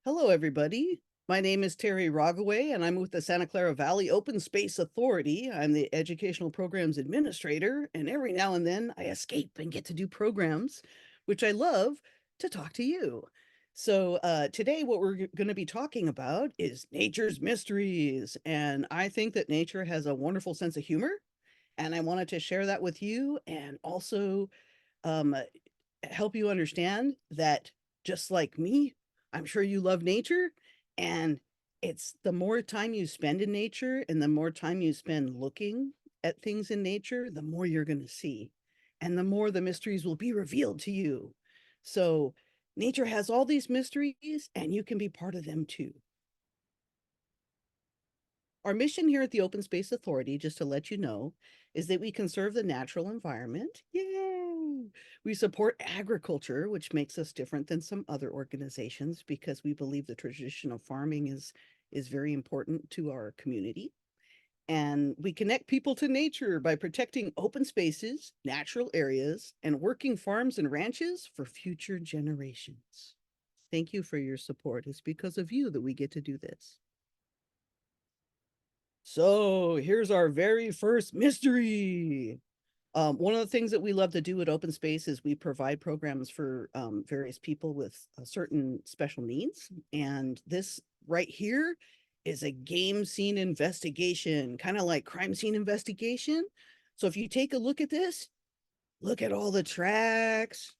Hello, everybody. My name is Terry Rogaway, and I'm with the Santa Clara Valley Open Space Authority. I'm the Educational Programs Administrator, and every now and then I escape and get to do programs, which I love, to talk to you. So today what we're going to be talking about is nature's mysteries, and I think that nature has a wonderful sense of humor, and I wanted to share that with you and also um, help you understand that just like me, I'm sure you love nature. And it's the more time you spend in nature and the more time you spend looking at things in nature, the more you're going to see. And the more the mysteries will be revealed to you. So nature has all these mysteries and you can be part of them too. Our mission here at the Open Space Authority, just to let you know, is that we conserve the natural environment. Yay! We support agriculture, which makes us different than some other organizations because we believe the tradition of farming is very important to our community. And we connect people to nature by protecting open spaces, natural areas, and working farms and ranches for future generations. Thank you for your support. It's because of you that we get to do this. So here's our very first mystery. One of the things that we love to do at Open Space is we provide programs for various people with certain special needs. And this right here is a game scene investigation, kind of like crime scene investigation. So if you take a look at this, look at all the tracks,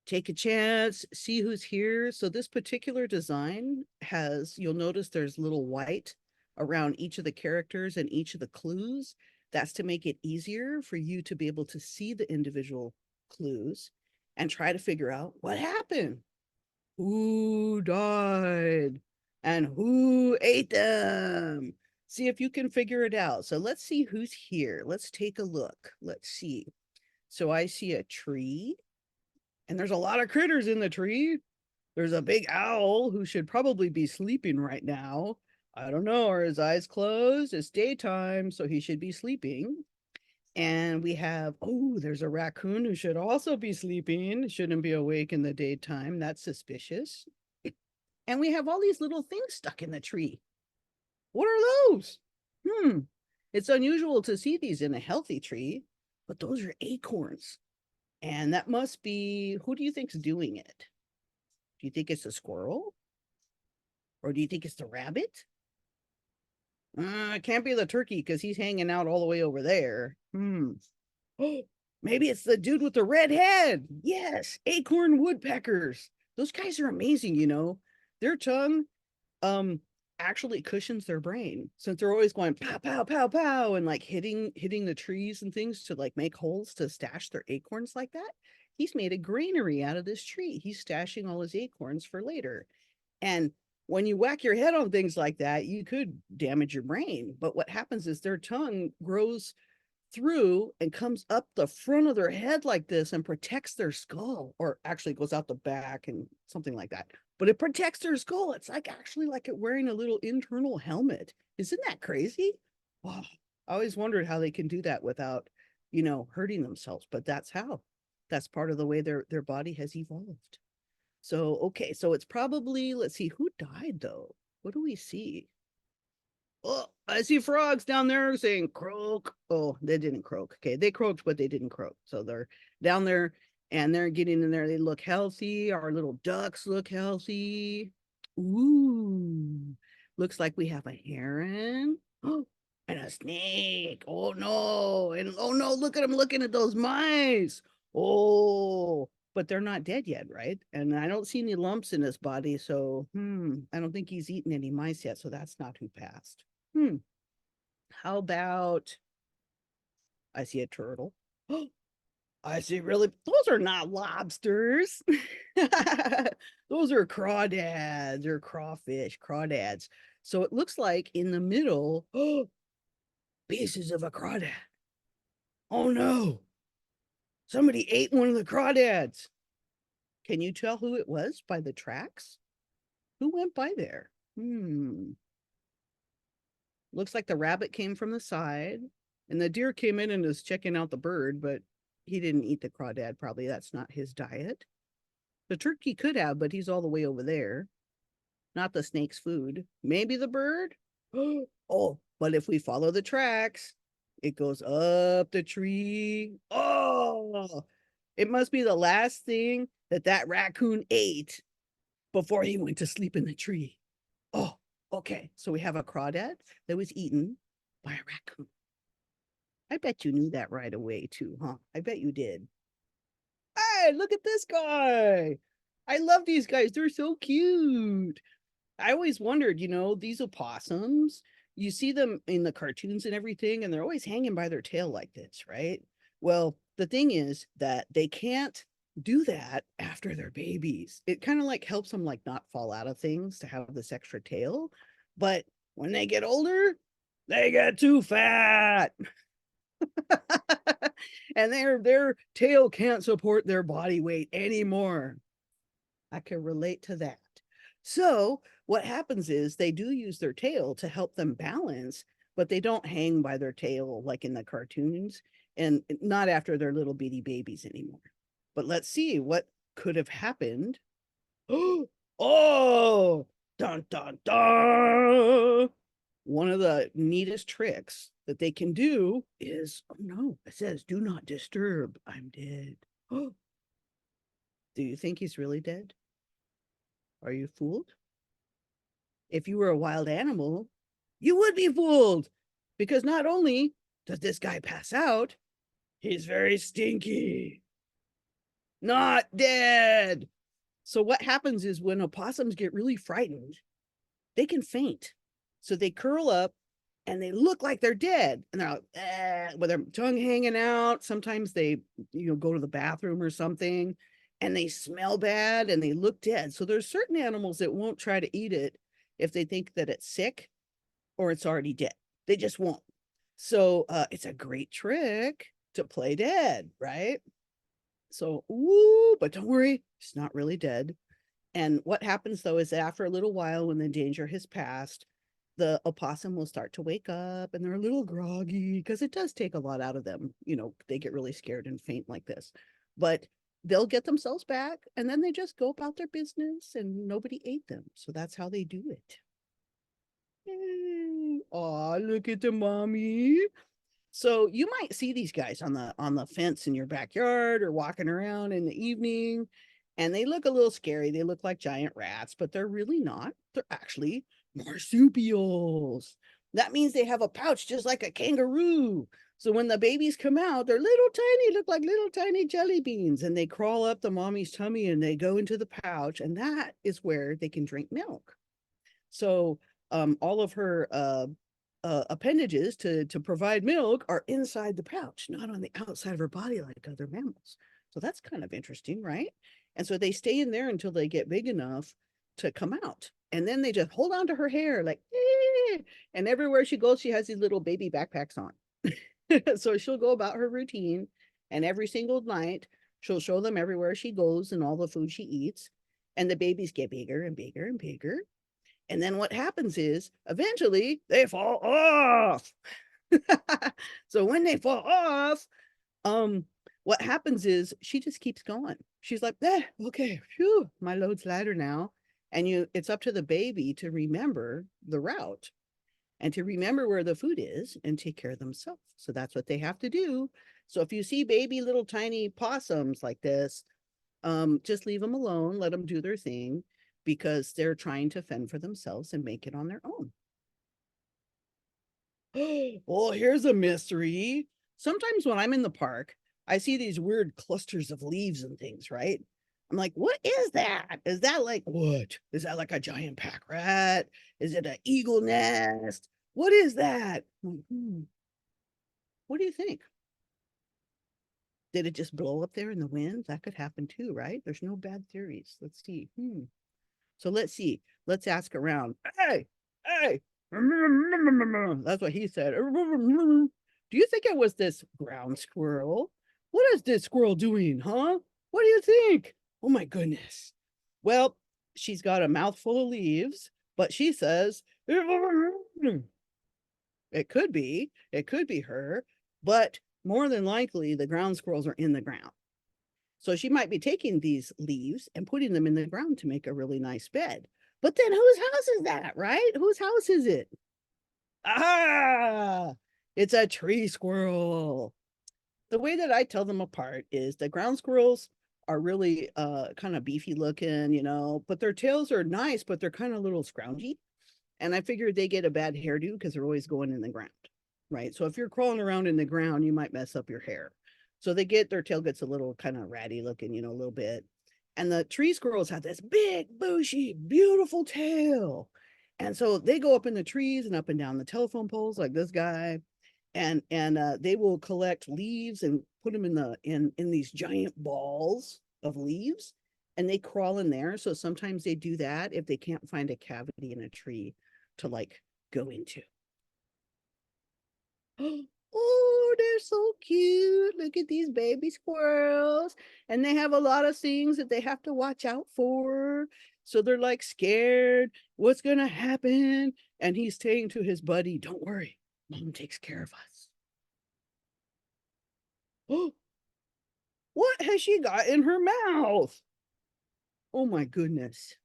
take a chance, see who's here. So this particular design has, you'll notice there's little white around each of the characters and each of the clues. That's to make it easier for you to be able to see the individual clues and try to figure out what happened, who died, and who ate them. See if you can figure it out. So let's see who's here. Let's take a look. Let's see. So I see a tree, and there's a lot of critters in the tree. There's a big owl who should probably be sleeping right now. I don't know. Are his eyes closed? It's daytime, so he should be sleeping. And we have, oh, there's a raccoon who should also be sleeping, shouldn't be awake in the daytime. That's suspicious. And we have all these little things stuck in the tree. What are those? Hmm. It's unusual to see these in a healthy tree, but those are acorns. And that must be, who do you think's doing it? Do you think it's a squirrel? Or do you think it's the rabbit? It can't be the turkey because he's hanging out all the way over there. Maybe it's the dude with the red head. Yes, acorn woodpeckers. Those guys are amazing, you know. Their tongue um actually cushions their brain since they're always going pow pow pow pow and like hitting the trees and things to like make holes to stash their acorns like that. He's made a granary out of this tree. He's stashing all his acorns for later. And when you whack your head on things like that, you could damage your brain. But what happens is their tongue grows through and comes up the front of their head like this and protects their skull, or actually goes out the back and something like that. But it protects their skull. It's like actually like it wearing a little internal helmet. Isn't that crazy? Wow. I always wondered how they can do that without, hurting themselves. But that's how. That's part of the way their body has evolved. So, okay, so it's probably, let's see, who died though? What do we see? Oh, I see frogs down there saying croak. Oh, they didn't croak. Okay, they croaked, but they didn't croak. So they're down there and they're getting in there. They look healthy. Our little ducks look healthy. Ooh, looks like we have a heron. Oh, and a snake. Oh no. And oh no, look at him looking at those mice. Oh, but they're not dead yet, right? And I don't see any lumps in his body. So, I don't think he's eaten any mice yet. So that's not who passed. Hmm. How about I see a turtle. I see really those are not lobsters. Those are crawdads or crawfish, crawdads. So it looks like in the middle, pieces of a crawdad. Oh no. Somebody ate one of the crawdads. Can you tell who it was by the tracks? Who went by there? Looks like the rabbit came from the side, and the deer came in and is checking out the bird, but he didn't eat the crawdad. Probably that's not his diet. The turkey could have, but he's all the way over there. not the snake's food. Maybe the bird? Oh, but if we follow the tracks, it goes up the tree. Oh, it must be the last thing that that raccoon ate before he went to sleep in the tree. Oh, okay. So we have a crawdad that was eaten by a raccoon. I bet you knew that right away, too, huh? I bet you did. Hey, look at this guy. I love these guys. They're so cute. I always wondered, these opossums, you see them in the cartoons and everything, and they're always hanging by their tail like this, right? Well, the thing is that they can't do that after they're babies. It kind of like helps them like not fall out of things to have this extra tail. But when they get older, they get too fat. And their tail can't support their body weight anymore. I can relate to that. So what happens is they do use their tail to help them balance, but they don't hang by their tail like in the cartoons, and not after they're little bitty babies anymore. But let's see what could have happened. Oh, dun dun dun. One of the neatest tricks that they can do is, oh no, it says, do not disturb. I'm dead. Oh, do you think he's really dead? Are you fooled? If you were a wild animal, you would be fooled, because not only does this guy pass out, he's very stinky. Not dead. So what happens is when opossums get really frightened, they can faint. So they curl up and they look like they're dead, and they're like, with their tongue hanging out. Sometimes they, go to the bathroom or something, and they smell bad and they look dead. So there's certain animals that won't try to eat it if they think that it's sick or it's already dead. They just won't. So it's a great trick to play dead, right? So, ooh, but don't worry, it's not really dead. And what happens though is after a little while, when the danger has passed, the opossum will start to wake up and they're a little groggy because it does take a lot out of them. They get really scared and faint like this, but they'll get themselves back and then they just go about their business and nobody ate them. So that's how they do it. Oh, look at the mommy. So you might see these guys on the fence in your backyard or walking around in the evening, and they look a little scary. They look like giant rats, but they're really not. They're actually marsupials. That means they have a pouch just like a kangaroo. So when the babies come out, they're little tiny, look like little tiny jelly beans, and they crawl up the mommy's tummy and they go into the pouch, and that is where they can drink milk. So all of her appendages to provide milk are inside the pouch, not on the outside of her body like other mammals. So that's kind of interesting, right? And so they stay in there until they get big enough to come out. And then they just hold on to her hair like, eh! And everywhere she goes, she has these little baby backpacks on. So she'll go about her routine, and every single night she'll show them everywhere she goes and all the food she eats. And the babies get bigger and bigger and bigger. And then what happens is eventually they fall off. So when they fall off, um, what happens is she just keeps going. She's like, okay, phew, my load's lighter now. And it's up to the baby to remember the route and to remember where the food is and take care of themselves. So that's what they have to do. So if you see baby little tiny possums like this, just leave them alone, let them do their thing, because they're trying to fend for themselves and make it on their own. Well, here's a mystery. Sometimes when I'm in the park, I see these weird clusters of leaves and things, right? I'm like, what is that? Is that like what? Is that like a giant pack rat? Is it an eagle nest? What is that? What do you think? Did it just blow up there in the wind? That could happen too, right? There's no bad theories. Let's see. So let's see. Let's ask around. Hey, hey. That's what he said. Do you think it was this ground squirrel? What is this squirrel doing, huh? What do you think? Oh my goodness. Well, she's got a mouthful of leaves, but she says it could be her, but more than likely the ground squirrels are in the ground. So she might be taking these leaves and putting them in the ground to make a really nice bed. But then whose house is that, right? Whose house is it? Ah, it's a tree squirrel. The way that I tell them apart is the ground squirrels are really kind of beefy looking, but their tails are nice, but they're kind of a little scroungy. And I figured they get a bad hairdo because they're always going in the ground, right? So if you're crawling around in the ground, you might mess up your hair. So their tail gets a little kind of ratty looking, a little bit. And the tree squirrels have this big, bushy, beautiful tail. And so they go up in the trees and up and down the telephone poles like this guy. And they will collect leaves and put them in these giant balls of leaves, and they crawl in there. So sometimes they do that if they can't find a cavity in a tree to like go into. Oh, they're so cute. Look at these baby squirrels. And they have a lot of things that they have to watch out for. So they're like scared. What's going to happen? And he's saying to his buddy, don't worry, Mom takes care of us. Oh, what has she got in her mouth? Oh my goodness.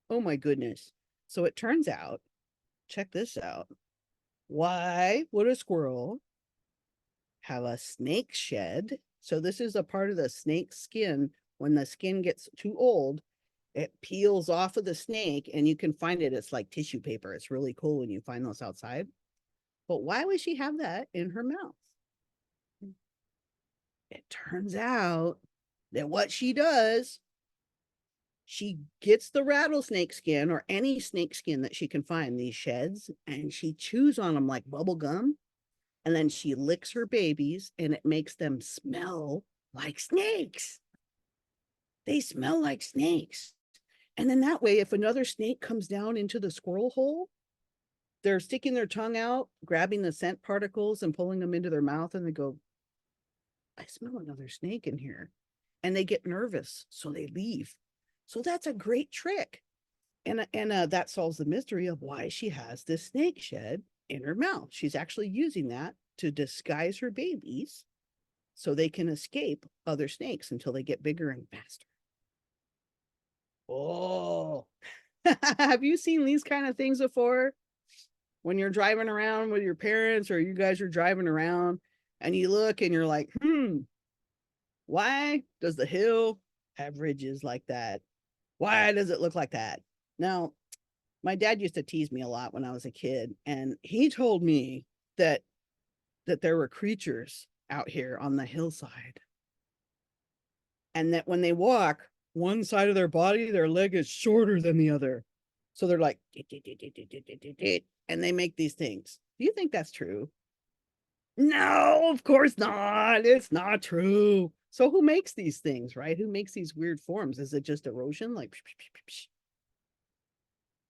Oh my goodness. So it turns out, check this out. Why would a squirrel have a snake shed? So this is a part of the snake's skin. When the skin gets too old, it peels off of the snake and you can find it. It's like tissue paper. It's really cool when you find those outside. But why would she have that in her mouth? It turns out that what she does, she gets the rattlesnake skin or any snake skin that she can find, these sheds, and she chews on them like bubble gum. And then she licks her babies and it makes them smell like snakes. They smell like snakes. And then that way, if another snake comes down into the squirrel hole, they're sticking their tongue out, grabbing the scent particles and pulling them into their mouth, and they go, I smell another snake in here. And they get nervous, so they leave. So that's a great trick. And that solves the mystery of why she has this snake shed in her mouth. She's actually using that to disguise her babies so they can escape other snakes until they get bigger and faster. Oh, have you seen these kind of things before? When you're driving around with your parents or you guys are driving around and you look and you're like, why does the hill have ridges like that? Why does it look like that? Now, my dad used to tease me a lot when I was a kid, and he told me that there were creatures out here on the hillside, and that when they walk, one side of their body, their leg is shorter than the other. So they're like, and they make these things. Do you think that's true? No, of course not. It's not true. So who makes these things, right? Who makes these weird forms? Is it just erosion? Like,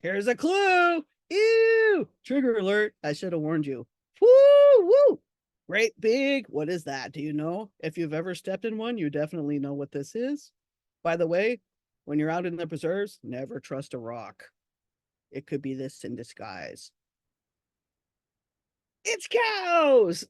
here's a clue. Ew, trigger alert. I should have warned you. Woo, woo. Great big. What is that? Do you know? If you've ever stepped in one, you definitely know what this is. By the way, when you're out in the preserves, never trust a rock. It could be this in disguise. It's cows.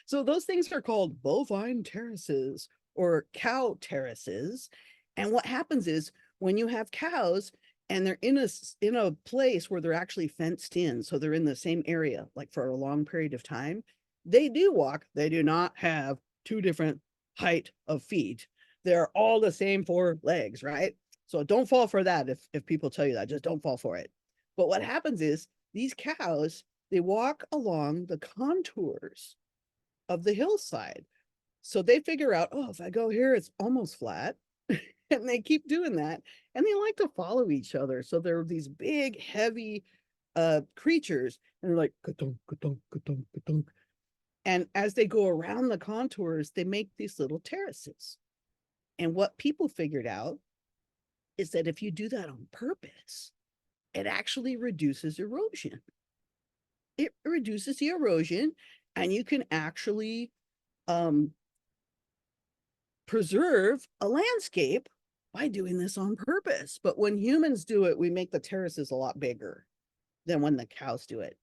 So those things are called bovine terraces or cow terraces. And what happens is when you have cows and they're in a place where they're actually fenced in, so they're in the same area like for a long period of time, they do walk. They do not have two different height of feet. They're all the same four legs, right? So don't fall for that if people tell you that. Just don't fall for it. But what happens is these cows, they walk along the contours of the hillside. So they figure out, oh, if I go here, it's almost flat. And they keep doing that. And they like to follow each other. So they're these big, heavy creatures. And they're like, ka-dunk, ka-dunk, ka-dunk, ka-dunk. And as they go around the contours, they make these little terraces. And what people figured out is that if you do that on purpose, it actually reduces erosion. It reduces the erosion, and you can actually preserve a landscape by doing this on purpose. But when humans do it, we make the terraces a lot bigger than when the cows do it.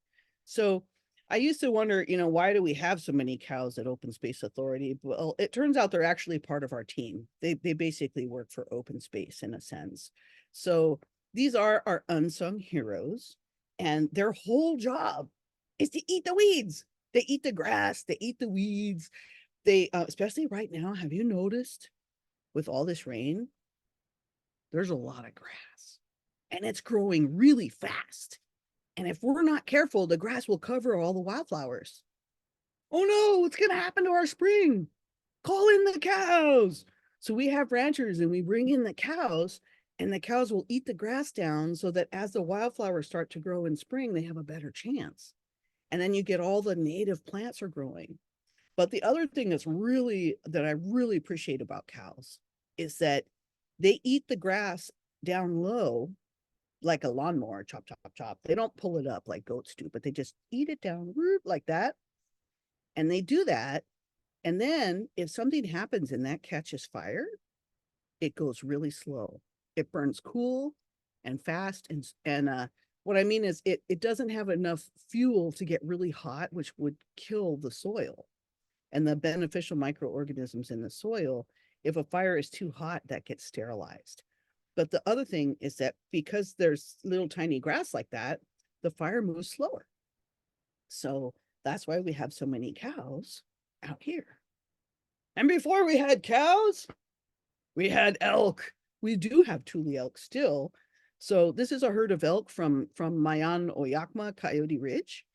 So I used to wonder, why do we have so many cows at Open Space Authority? Well, it turns out they're actually part of our team. They basically work for open space in a sense. So These are our unsung heroes, and their whole job is to eat the weeds. They eat the grass, they eat the weeds. They, especially right now, have you noticed with all this rain, there's a lot of grass and it's growing really fast. And if we're not careful, the grass will cover all the wildflowers. Oh no, what's going to happen to our spring? Call in the cows. So we have ranchers and we bring in the cows, and the cows will eat the grass down so that as the wildflowers start to grow in spring, they have a better chance. And then you get all the native plants are growing. But the other thing that I really appreciate about cows is that they eat the grass down low like a lawnmower, chop, chop, chop. They don't pull it up like goats do, but they just eat it down like that. And they do that. And then if something happens and that catches fire, it goes really slow. It burns cool and fast. And what I mean is it doesn't have enough fuel to get really hot, which would kill the soil and the beneficial microorganisms in the soil. If a fire is too hot, that gets sterilized. But the other thing is that because there's little tiny grass like that, the fire moves slower. So that's why we have so many cows out here. And before we had cows, we had elk. We do have Tule elk still. So this is a herd of elk from Mayan Oyakma Coyote Ridge.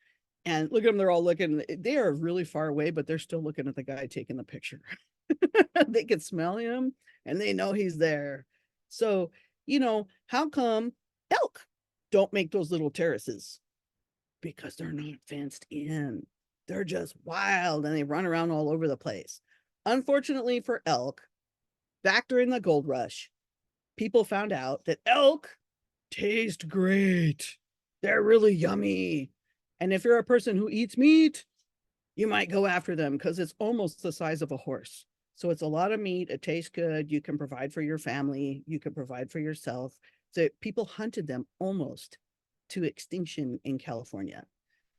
And look at them, they're all looking, they are really far away, but they're still looking at the guy taking the picture. They can smell him and they know he's there. So, how come elk don't make those little terraces? Because they're not fenced in. They're just wild and they run around all over the place. Unfortunately for elk, back during the gold rush, people found out that elk taste great. They're really yummy. And if you're a person who eats meat, you might go after them because it's almost the size of a horse. So it's a lot of meat. It tastes good. You can provide for your family. You can provide for yourself. So people hunted them almost to extinction in California.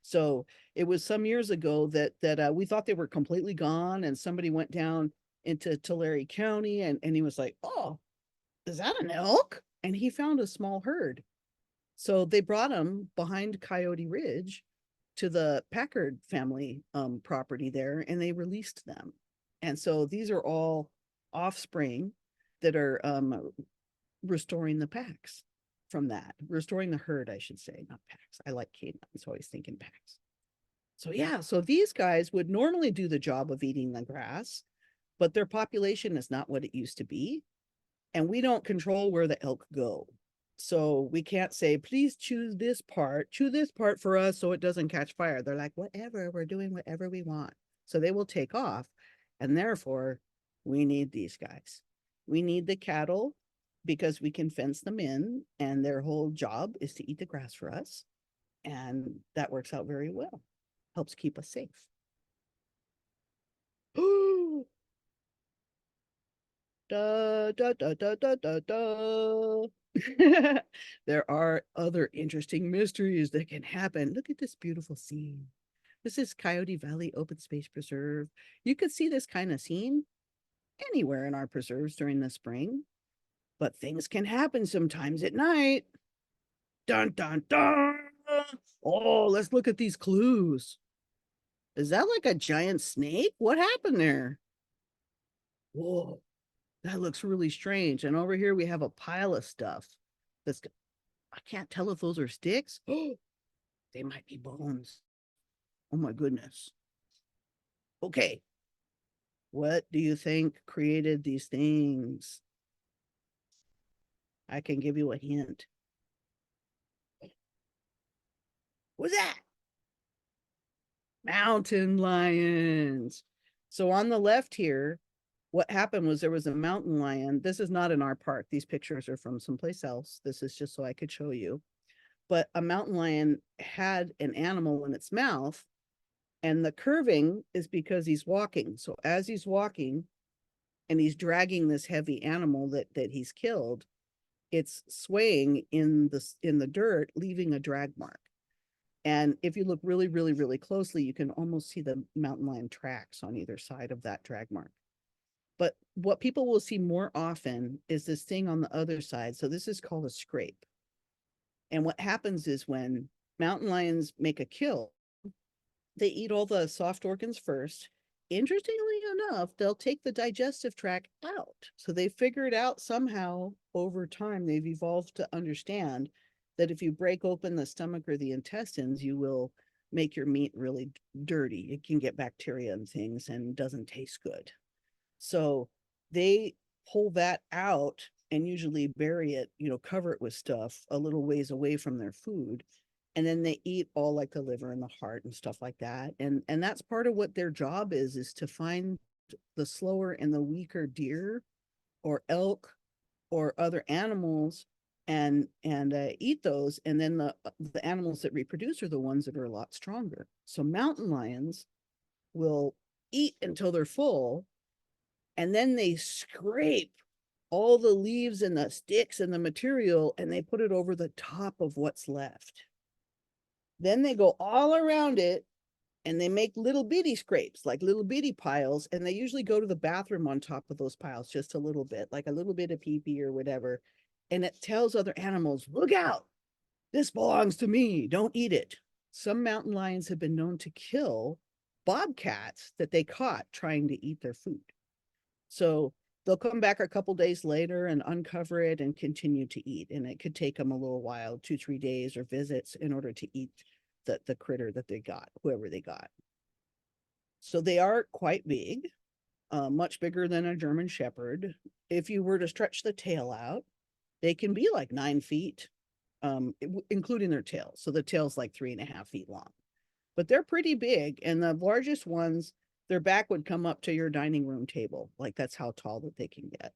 So it was some years ago that we thought they were completely gone, and somebody went down into Tulare County, and he was like, "Oh, is that an elk?" And he found a small herd. So they brought him behind Coyote Ridge to the Packard family property there, and they released them. And so these are all offspring that are restoring the packs from that, restoring the herd, I should say, not packs. I like canines, so I was thinking packs. So yeah, so these guys would normally do the job of eating the grass, but their population is not what it used to be. And we don't control where the elk go. So we can't say, please chew this part for us so it doesn't catch fire. They're like, whatever, we're doing whatever we want. So they will take off. And therefore, we need these guys. We need the cattle because we can fence them in, and their whole job is to eat the grass for us. And that works out very well. Helps keep us safe. Da, da, da, da, da, da, da. There are other interesting mysteries that can happen. Look at this beautiful scene. This is Coyote Valley Open Space Preserve. You could see this kind of scene anywhere in our preserves during the spring, but things can happen sometimes at night. Dun, dun, dun. Oh, let's look at these clues. Is that like a giant snake? What happened there? Whoa, that looks really strange. And over here we have a pile of stuff that's, I can't tell if those are sticks. Oh, they might be bones. Oh my goodness. Okay. What do you think created these things? I can give you a hint. What's that? Mountain lions. So on the left here, what happened was there was a mountain lion. This is not in our park. These pictures are from someplace else. This is just so I could show you. But a mountain lion had an animal in its mouth, and the curving is because he's walking. So as he's walking and he's dragging this heavy animal that he's killed, it's swaying in the dirt, leaving a drag mark. And if you look really, really, really closely, you can almost see the mountain lion tracks on either side of that drag mark. But what people will see more often is this thing on the other side. So this is called a scrape. And what happens is when mountain lions make a kill, they eat all the soft organs first. Interestingly enough, they'll take the digestive tract out. So they figured out somehow over time, they've evolved to understand that if you break open the stomach or the intestines, you will make your meat really dirty. It can get bacteria and things and doesn't taste good. So they pull that out and usually bury it, cover it with stuff a little ways away from their food. And then they eat all like the liver and the heart and stuff like that. And that's part of what their job is to find the slower and the weaker deer or elk or other animals and eat those. And then the animals that reproduce are the ones that are a lot stronger. So mountain lions will eat until they're full, and then they scrape all the leaves and the sticks and the material and they put it over the top of what's left. Then they go all around it and they make little bitty scrapes, like little bitty piles. And they usually go to the bathroom on top of those piles just a little bit, like a little bit of pee pee or whatever. And it tells other animals, look out, this belongs to me, don't eat it. Some mountain lions have been known to kill bobcats that they caught trying to eat their food. So they'll come back a couple days later and uncover it and continue to eat. And it could take them a little while, 2-3 days or visits in order to eat the critter that they got, whoever they got. So they are quite big, much bigger than a German Shepherd. If you were to stretch the tail out, they can be like 9 feet, including their tail. So the tail's like 3.5 feet long, but they're pretty big. And the largest ones, their back would come up to your dining room table. Like that's how tall that they can get.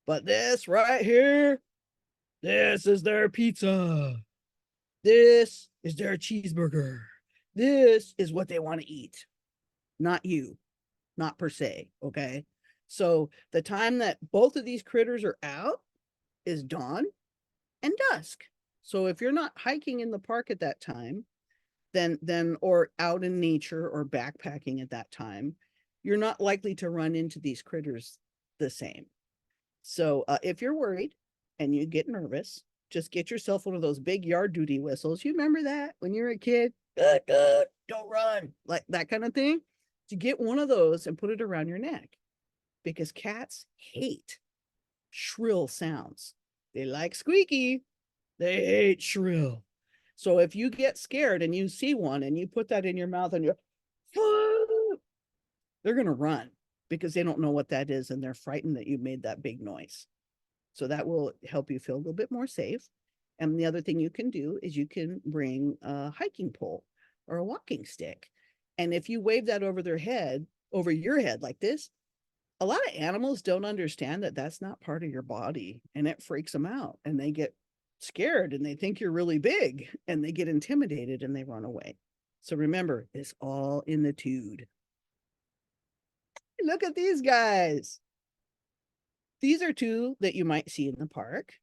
But this right here, this is their pizza. This is their cheeseburger. This is what they want to eat. Not you, not per se. Okay. So the time that both of these critters are out is dawn and dusk. So if you're not hiking in the park at that time, then or out in nature or backpacking at that time, you're not likely to run into these critters the same. So if you're worried and you get nervous, just get yourself one of those big yard duty whistles. You remember that when you're a kid? Don't run, like that kind of thing. To get one of those and put it around your neck, because cats hate shrill sounds. They like squeaky, they hate shrill. So if you get scared and you see one and you put that in your mouth and you're, they're going to run because they don't know what that is and they're frightened that you made that big noise. So that will help you feel a little bit more safe. And the other thing you can do is you can bring a hiking pole or a walking stick. And if you wave that over their head, over your head like this, a lot of animals don't understand that that's not part of your body, and it freaks them out and they get scared and they think you're really big and they get intimidated and they run away. So remember, it's all in the tude. Look at these guys. These are two that you might see in the park.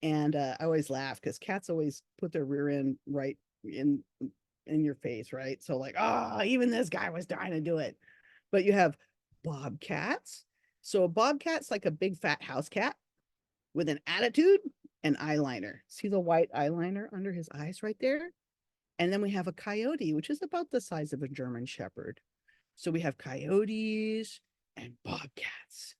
And I always laugh because cats always put their rear end right in your face, right? So like, oh, even this guy was trying to do it. But you have bobcats. So a bobcat's like a big fat house cat with an attitude and eyeliner. See the white eyeliner under his eyes right there? And then we have a coyote, which is about the size of a German Shepherd. So we have coyotes and bobcats.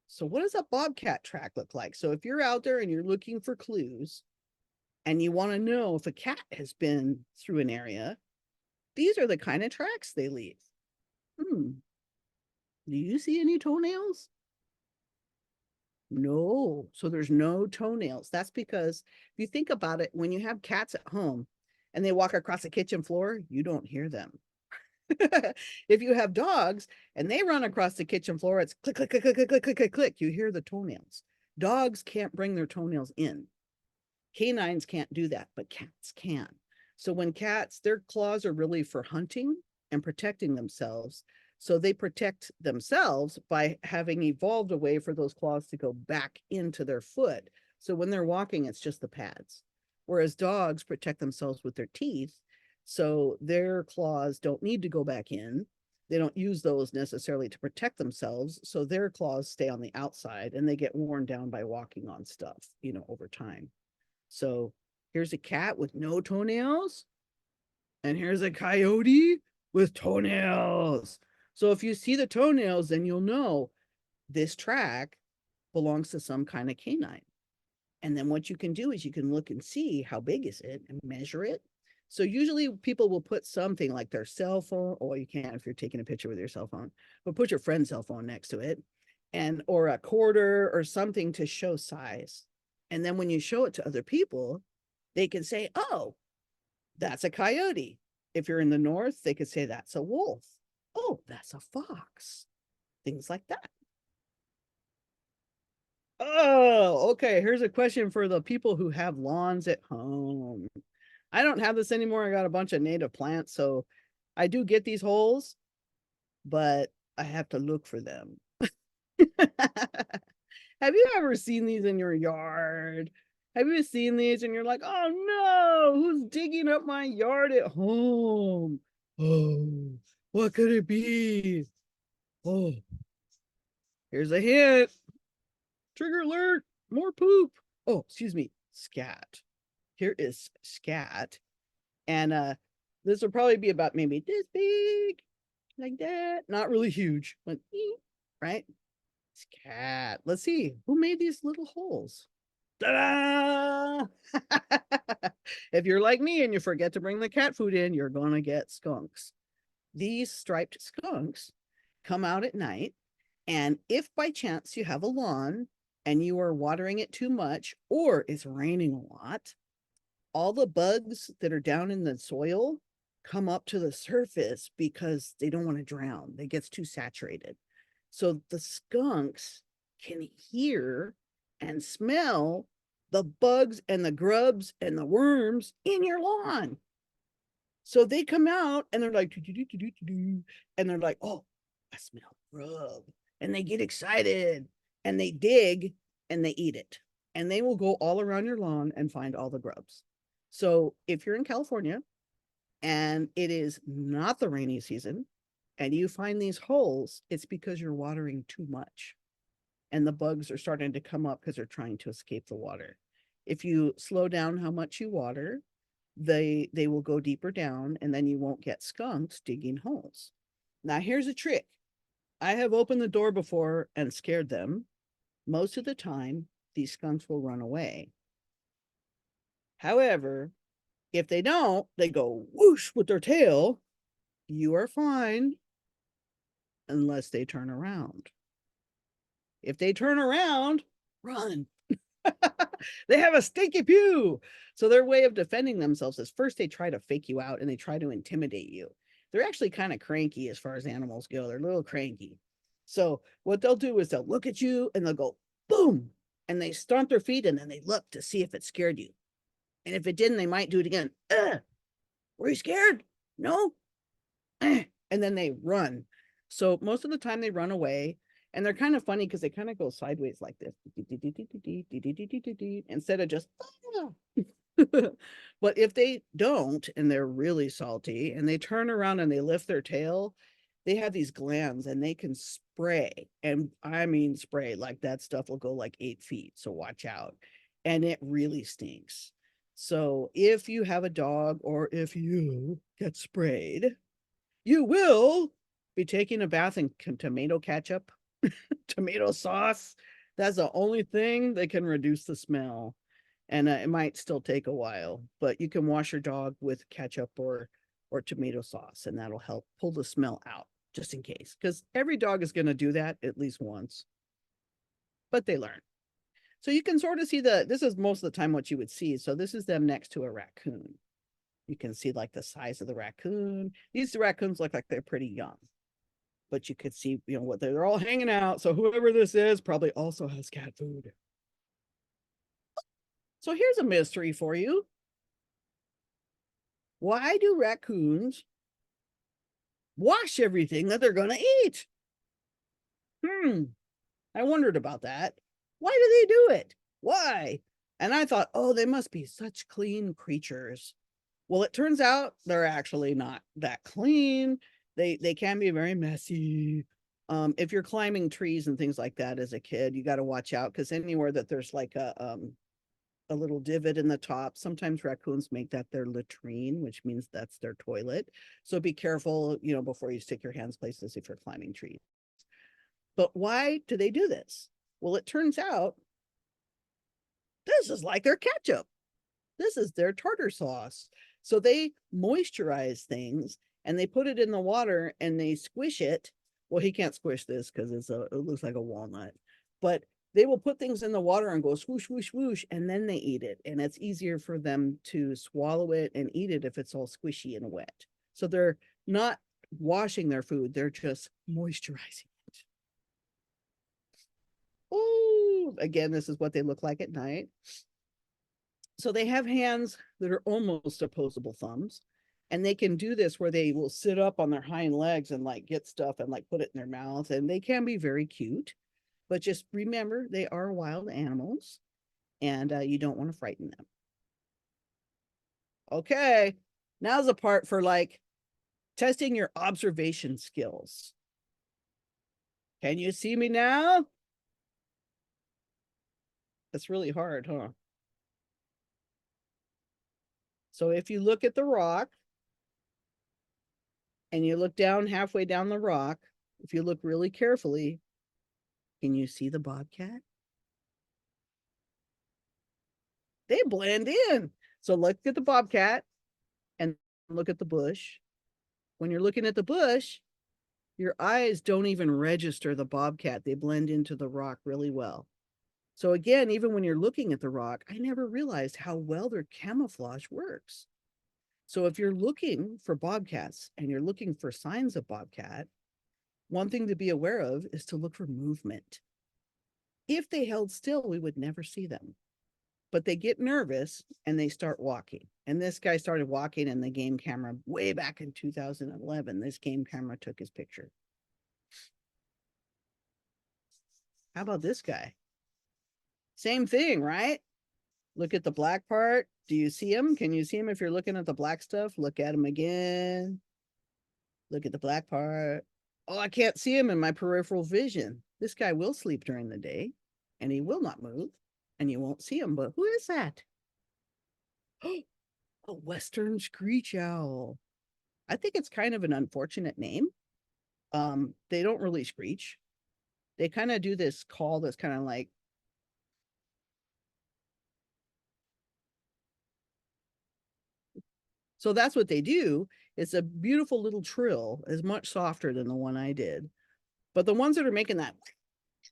So what does a bobcat track look like? So if you're out there and you're looking for clues and you want to know if a cat has been through an area, these are the kind of tracks they leave. Do you see any toenails? No. So there's no toenails. That's because if you think about it, when you have cats at home and they walk across the kitchen floor, you don't hear them. If you have dogs and they run across the kitchen floor, it's click, click, click, click, click, click, click, click, click. You hear the toenails. Dogs can't bring their toenails in. Canines can't do that, but cats can. So when cats, their claws are really for hunting and protecting themselves. So they protect themselves by having evolved a way for those claws to go back into their foot. So when they're walking, it's just the pads. Whereas dogs protect themselves with their teeth. So their claws don't need to go back in. they don't use those necessarily to protect themselves. So their claws stay on the outside and they get worn down by walking on stuff, over time. So here's a cat with no toenails, and here's a coyote with toenails. So if you see the toenails, then you'll know this track belongs to some kind of canine. And then what you can do is you can look and see how big is it and measure it. So usually people will put something like their cell phone, or you can't if you're taking a picture with your cell phone, but put your friend's cell phone next to it, and or a quarter or something to show size. And then when you show it to other people, they can say, oh, that's a coyote. If you're in the north, they could say that's a wolf. Oh, that's a fox. Things like that. Oh, okay. Here's a question for the people who have lawns at home. I don't have this anymore. I got a bunch of native plants, so I do get these holes, but I have to look for them. Have you ever seen these in your yard? Have you seen these and you're like, oh no, who's digging up my yard at home? Oh, what could it be? Oh, here's a hint. Trigger alert, more poop. Oh, excuse me, scat. Here is scat. And this will probably be about maybe this big, like that. Not really huge, but right? Scat. Let's see who made these little holes. Ta-da! If you're like me and you forget to bring the cat food in, you're gonna get skunks. These striped skunks come out at night, and if by chance you have a lawn and you are watering it too much or it's raining a lot, all the bugs that are down in the soil come up to the surface because they don't want to drown. It gets too saturated. So the skunks can hear and smell the bugs and the grubs and the worms in your lawn. So they come out and they're like, and they're like, oh, I smell grub. And they get excited and they dig and they eat it. And they will go all around your lawn and find all the grubs. So if you're in California and it is not the rainy season and you find these holes, it's because you're watering too much. And the bugs are starting to come up because they're trying to escape the water. If you slow down how much you water, they will go deeper down and then you won't get skunks digging holes. Now here's a trick. I have opened the door before and scared them. Most of the time, these skunks will run away. However, if they don't, they go whoosh with their tail. You are fine unless they turn around. If they turn around, run. They have a stinky pew. So their way of defending themselves is first they try to fake you out and they try to intimidate you. They're actually kind of cranky as far as animals go. They're a little cranky. So what they'll do is they'll look at you and they'll go boom, and they stomp their feet and then they look to see if it scared you. And if it didn't, they might do it again. Were you scared? No. And then they run. So most of the time they run away. And they're kind of funny because they kind of go sideways like this instead of just. But if they don't and they're really salty and they turn around and they lift their tail, they have these glands and they can spray. And I mean spray, like that stuff will go like 8 feet. So watch out. And it really stinks. So if you have a dog or if you get sprayed, you will be taking a bath in tomato ketchup, tomato sauce. That's the only thing that can reduce the smell. And it might still take a while, but you can wash your dog with ketchup or tomato sauce, and that'll help pull the smell out just in case. Because every dog is going to do that at least once, but they learn. So you can sort of see this is most of the time what you would see. So this is them next to a raccoon. You can see like the size of the raccoon. These raccoons look like they're pretty young, but you could see, what they're all hanging out. So whoever this is probably also has cat food. So here's a mystery for you. Why do raccoons wash everything that they're going to eat? I wondered about that. Why do they do it? Why? And I thought, oh, they must be such clean creatures. Well, it turns out they're actually not that clean. They can be very messy. If you're climbing trees and things like that as a kid, you got to watch out because anywhere that there's like a little divot in the top. Sometimes raccoons make that their latrine, which means that's their toilet. So be careful, before you stick your hands places if you're climbing trees. But why do they do this? Well, it turns out this is like their ketchup. This is their tartar sauce. So they moisturize things and they put it in the water and they squish it. Well, he can't squish this because it looks like a walnut, but they will put things in the water and go swoosh, swoosh, swoosh, and then they eat it. And it's easier for them to swallow it and eat it if it's all squishy and wet. So they're not washing their food, they're just moisturizing it. Oh, again, this is what they look like at night. So they have hands that are almost opposable thumbs. And they can do this where they will sit up on their hind legs and like get stuff and like put it in their mouth. And they can be very cute. But just remember, they are wild animals and you don't want to frighten them. Okay, now's the part for like testing your observation skills. Can you see me now? That's really hard, huh? So if you look at the rock and you look down halfway down the rock, if you look really carefully, can you see the bobcat? They blend in. So look at the bobcat and look at the bush. When you're looking at the bush, your eyes don't even register the bobcat. They blend into the rock really well. So again, even when you're looking at the rock, I never realized how well their camouflage works. So if you're looking for bobcats and you're looking for signs of bobcat, one thing to be aware of is to look for movement. If they held still, we would never see them. But they get nervous and they start walking. And this guy started walking and the game camera way back in 2011, this game camera took his picture. How about this guy? Same thing, right? Look at the black part. Do you see him? Can you see him if you're looking at the black stuff? Look at him again. Look at the black part. Oh, I can't see him in my peripheral vision. This guy will sleep during the day and he will not move and you won't see him. But who is that? A Western screech owl. I think it's kind of an unfortunate name. They don't really screech. They kind of do this call that's kind of like, so that's what they do. It's a beautiful little trill, is much softer than the one I did. But the ones that are making that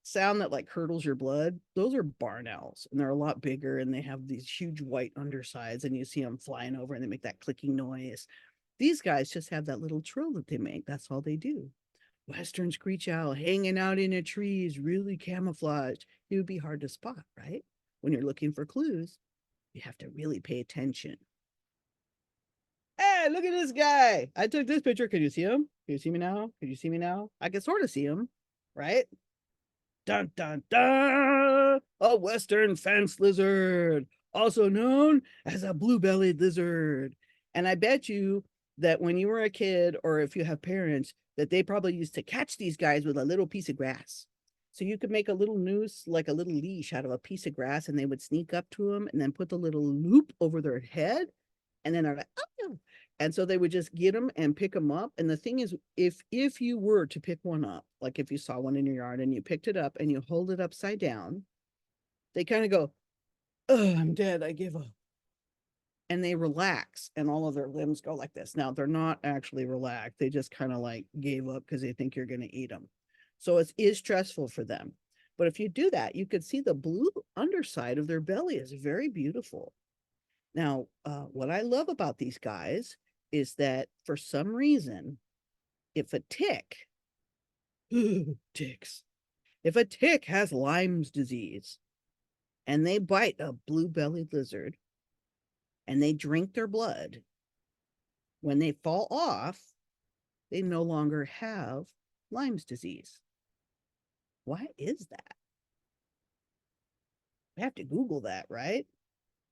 sound that like curdles your blood, those are barn owls, and they're a lot bigger and they have these huge white undersides and you see them flying over and they make that clicking noise. These guys just have that little trill that they make. That's all they do. Western screech owl hanging out in a tree is really camouflaged. It would be hard to spot, right? When you're looking for clues, you have to really pay attention. Hey, look at this guy. I took this picture. Can you see him? Can you see me now? Can you see me now? I can sort of see him, right? Dun dun dun! A western fence lizard, also known as a blue-bellied lizard. And I bet you that when you were a kid, or if you have parents, that they probably used to catch these guys with a little piece of grass. So you could make a little noose, like a little leash out of a piece of grass, and they would sneak up to them and then put the little loop over their head. And then they're like, oh, and so they would just get them and pick them up. And the thing is, if you were to pick one up, like if you saw one in your yard and you picked it up and you hold it upside down, they kind of go, oh, I'm dead, I give up. And they relax and all of their limbs go like this. Now they're not actually relaxed. They just kind of like gave up because they think you're going to eat them. So it is stressful for them. But if you do that, you could see the blue underside of their belly is very beautiful. Now, what I love about these guys is that for some reason, if a tick, ticks, if a tick has Lyme's disease and they bite a blue-bellied lizard and they drink their blood, when they fall off, they no longer have Lyme's disease. Why is that? I have to Google that, right?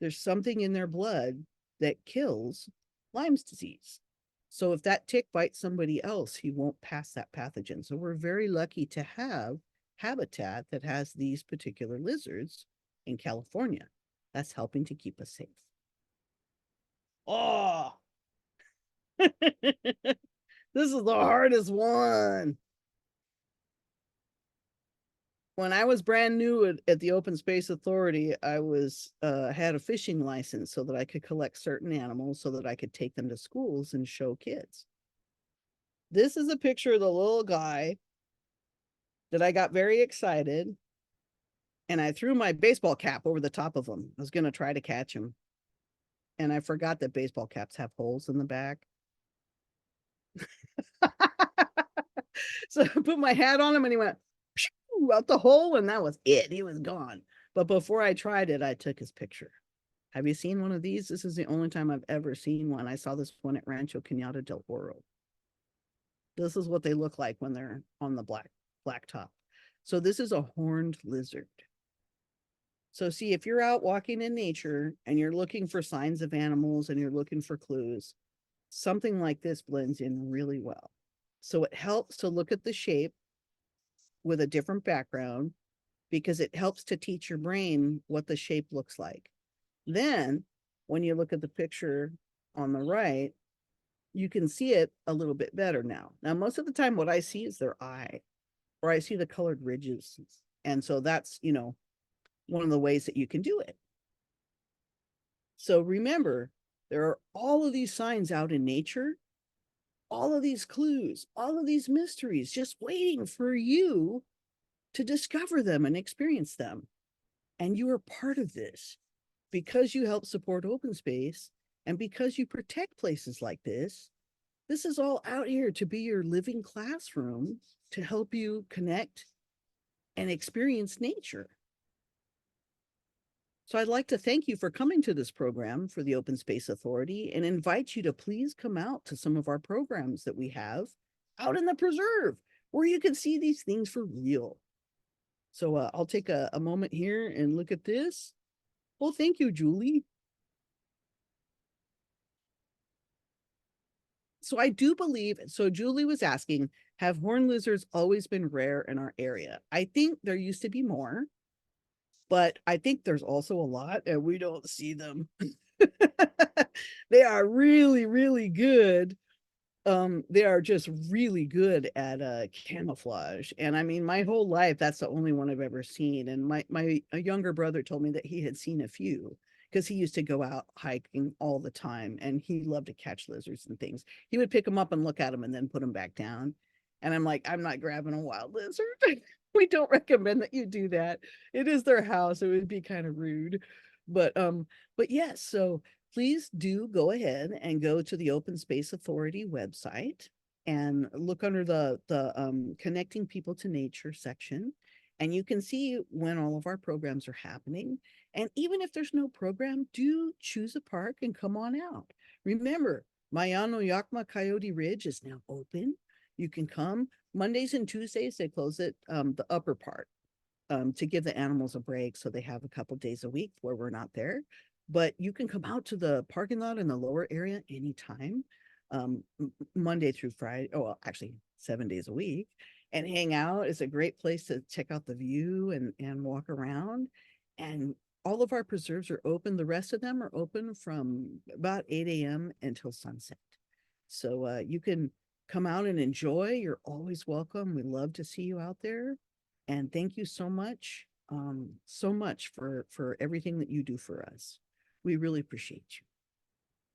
There's something in their blood that kills Lyme's disease. So if that tick bites somebody else, he won't pass that pathogen. So we're very lucky to have habitat that has these particular lizards in California. That's helping to keep us safe. Oh, this is the hardest one. When I was brand new at the Open Space Authority, I was had a fishing license so that I could collect certain animals so that I could take them to schools and show kids. This is a picture of the little guy that I got very excited, and I threw my baseball cap over the top of him. I was going to try to catch him, and I forgot that baseball caps have holes in the back. So I put my hat on him, and he went out the hole, and that was it. He was gone. But before I tried it, I took his picture. Have you seen one of these? This is the only time I've ever seen one. I saw this one at Rancho Cañada del Oro. This is what they look like when they're on the black top. So this is a horned lizard. So see, if you're out walking in nature and you're looking for signs of animals and you're looking for clues, something like this blends in really well. So it helps to look at the shape with a different background because it helps to teach your brain what the shape looks like. Then when you look at the picture on the right, you can see it a little bit better now. Now, most of the time, what I see is their eye, or I see the colored ridges. And so that's, one of the ways that you can do it. So remember, there are all of these signs out in nature, all of these clues, all of these mysteries just waiting for you to discover them and experience them. And you are part of this because you help support open space and because you protect places like this. This is all out here to be your living classroom to help you connect and experience nature. So I'd like to thank you for coming to this program for the Open Space Authority and invite you to please come out to some of our programs that we have out in the preserve where you can see these things for real. So I'll take a moment here and look at this. Well, thank you, Julie. So I do believe, so Julie was asking, have horned lizards always been rare in our area? I think there used to be more, but I think there's also a lot and we don't see them. They are really, really good. They are just really good at camouflage. And I mean, my whole life, that's the only one I've ever seen. And my a younger brother told me that he had seen a few because he used to go out hiking all the time and he loved to catch lizards and things. He would pick them up and look at them and then put them back down. And I'm like, I'm not grabbing a wild lizard. We don't recommend that you do that. It is their house. It would be kind of rude. But yes, so please do go ahead and go to the Open Space Authority website and look under the connecting people to nature section, and you can see when all of our programs are happening. And even if there's no program, do choose a park and come on out. Remember, Mayano Yakma Coyote Ridge is now open. You can come Mondays and Tuesdays. They close it the upper part to give the animals a break so they have a couple days a week where we're not there. But you can come out to the parking lot in the lower area anytime, Monday through Friday. Oh, well, actually 7 days a week, and hang out. It's a great place to check out the view and walk around. And all of our preserves are open. The rest of them are open from about 8 a.m. until sunset. So you can come out and enjoy. You're always welcome. We love to see you out there. And thank you so much for everything that you do for us. We really appreciate you.